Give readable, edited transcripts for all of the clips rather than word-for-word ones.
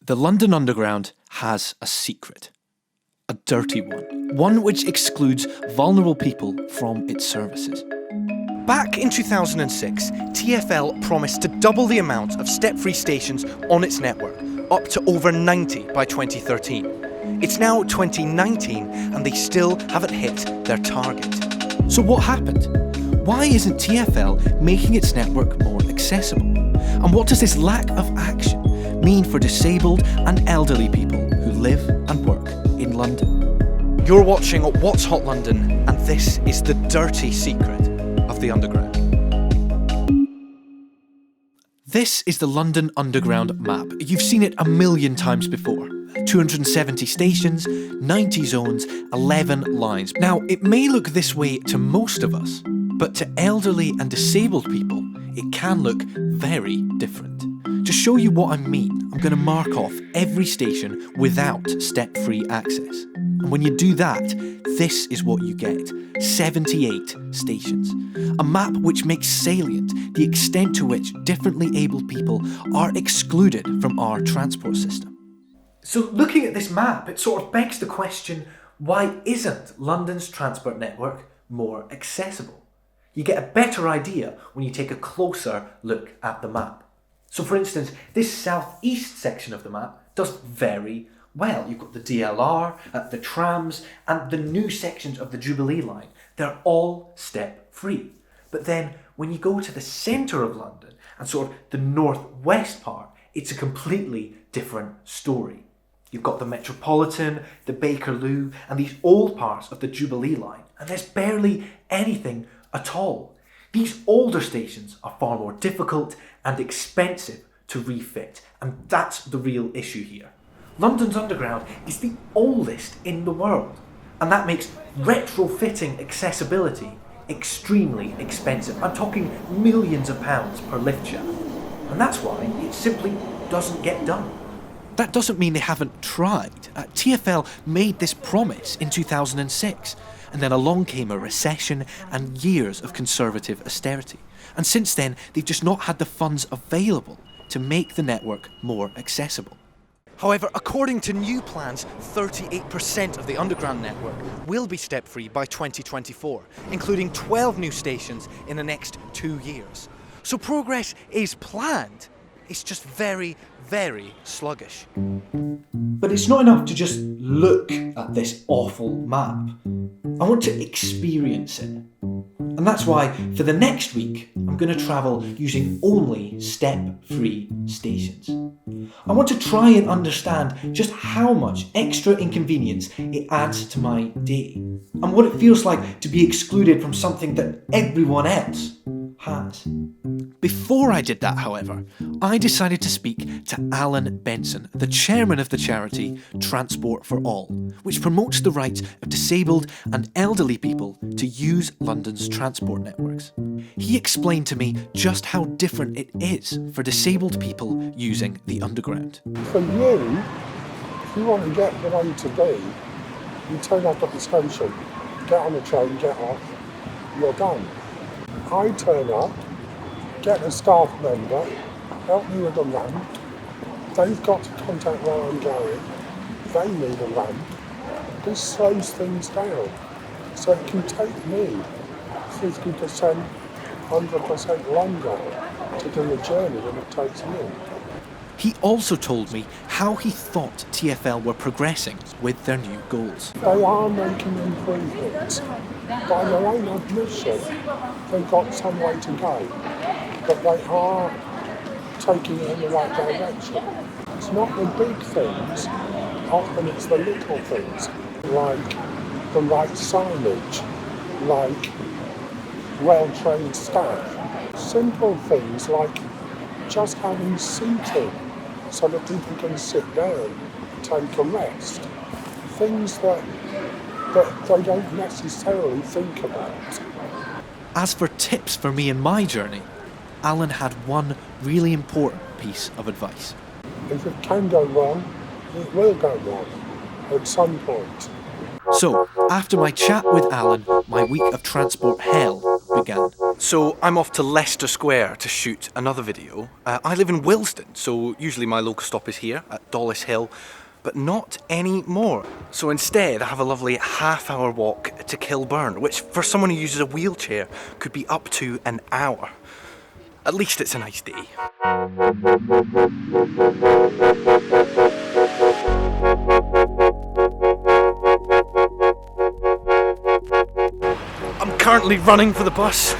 The London Underground has a secret. A dirty one. One which excludes vulnerable people from its services. Back in 2006, TfL promised to double the amount of step-free stations on its network, up to over 90 by 2013. It's now 2019 and they still haven't hit their target. So what happened? Why isn't TfL making its network more accessible? And what does this lack of action mean for disabled and elderly people who live and work in London? You're watching What's Hot London, and this is the dirty secret of the Underground. This is the London Underground map. You've seen it a million times before. 270 stations, 90 zones, 11 lines. Now, it may look this way to most of us, but to elderly and disabled people, it can look very different. To show you what I mean, I'm going to mark off every station without step-free access. And when you do that, this is what you get. 78 stations. A map which makes salient the extent to which differently abled people are excluded from our transport system. So looking at this map, it sort of begs the question, why isn't London's transport network more accessible? You get a better idea when you take a closer look at the map. So for instance, this southeast section of the map does very well. You've got the DLR, the trams, and the new sections of the Jubilee line. They're all step-free. But then when you go to the centre of London and sort of the northwest part, it's a completely different story. You've got the Metropolitan, the Bakerloo, and these old parts of the Jubilee line, and there's barely anything at all. These older stations are far more difficult and expensive to refit, and that's the real issue here. London's Underground is the oldest in the world, and that makes retrofitting accessibility extremely expensive. I'm talking millions of pounds per lift shaft, and that's why it simply doesn't get done. That doesn't mean they haven't tried. TfL made this promise in 2006, and then along came a recession and years of conservative austerity. And since then, they've just not had the funds available to make the network more accessible. However, according to new plans, 38% of the Underground network will be step-free by 2024, including 12 new stations in the next 2 years. So progress is planned. It's just very, very sluggish. But it's not enough to just look at this awful map. I want to experience it. And that's why, for the next week, I'm going to travel using only step-free stations. I want to try and understand just how much extra inconvenience it adds to my day, and what it feels like to be excluded from something that everyone else has. Before I did that, however, I decided to speak to Alan Benson, the chairman of the charity Transport for All, which promotes the rights of disabled and elderly people to use London's transport networks. He explained to me just how different it is for disabled people using the Underground. For you, if you want to get from A to B, you turn up at the station, get on the train, get off, you're done. I turn up, get a staff member, help me with the ramp. They've got to contact where I'm going. They need a ramp. This slows things down. So it can take me 50%, 100% longer to do a journey than it takes you. He also told me how he thought TfL were progressing with their new goals. They are making improvements. By their own admission, they've got some way to go, but they are taking it in the right direction. It's not the big things, often it's the little things, like the right signage, like well-trained staff. Simple things like just having seating so that people can sit down, take a rest. Things that they don't necessarily think about. As for tips for me in my journey, Alan had one really important piece of advice. If it can go wrong, it will go wrong at some point. So, after my chat with Alan, my week of transport hell began. So I'm off to Leicester Square to shoot another video. I live in Willesden, so usually my local stop is here at Dollis Hill, but not anymore. So instead I have a lovely half-hour walk to Kilburn, which for someone who uses a wheelchair could be up to an hour. At least it's a nice day. I'm currently running for the bus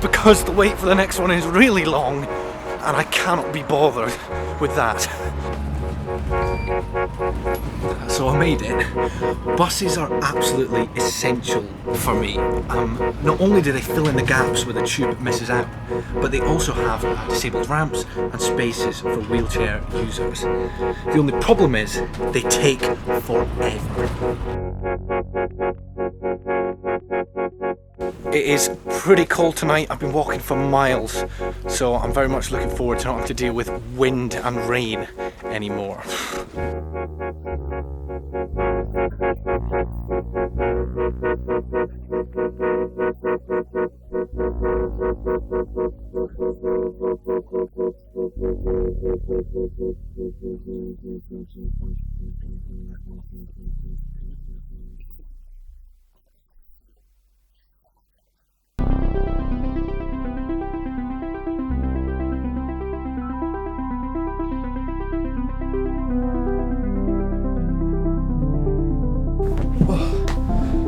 because the wait for the next one is really long and I cannot be bothered with that. So I made it. Buses are absolutely essential for me. Not only do they fill in the gaps where the tube misses out, but they also have disabled ramps and spaces for wheelchair users. The only problem is they take forever. It is pretty cold tonight. I've been walking for miles, so I'm very much looking forward to not having to deal with wind and rain anymore.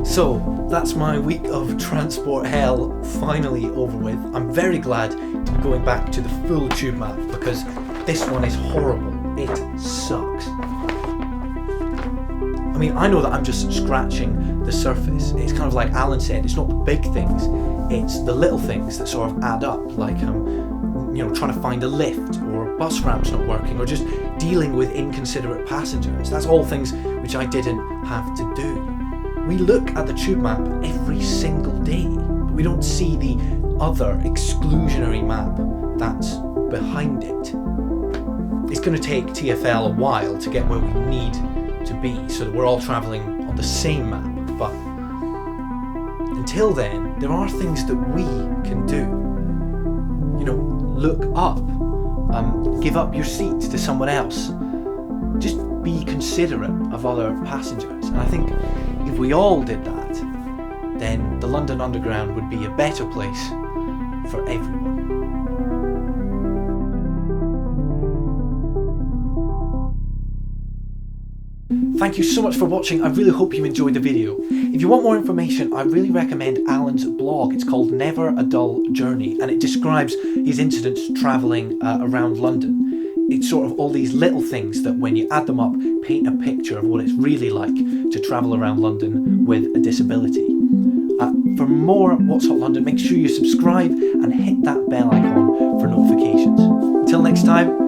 So that's my week of transport hell finally over with. I'm very glad to be going back to the full tube map because this one is horrible. It sucks. I mean, I know that I'm just scratching the surface. It's kind of like Alan said, it's not the big things, it's the little things that sort of add up, like trying to find a lift, or bus ramps not working, or just dealing with inconsiderate passengers. That's all things which I didn't have to do. We look at the tube map every single day, but we don't see the other exclusionary map that's behind it. It's going to take TfL a while to get where we need to be so that we're all travelling on the same map, but until then, there are things that we can do. Look up, give up your seat to someone else. Just be considerate of other passengers, and I think if we all did that, then the London Underground would be a better place for everyone. Thank you so much for watching. I really hope you enjoyed the video. If you want more information, I really recommend Alan's blog. It's called Never a Dull Journey, and it describes his incidents travelling around London. It's sort of all these little things that when you add them up, paint a picture of what it's really like to travel around London with a disability. For more What's Hot London, make sure you subscribe and hit that bell icon for notifications. Until next time,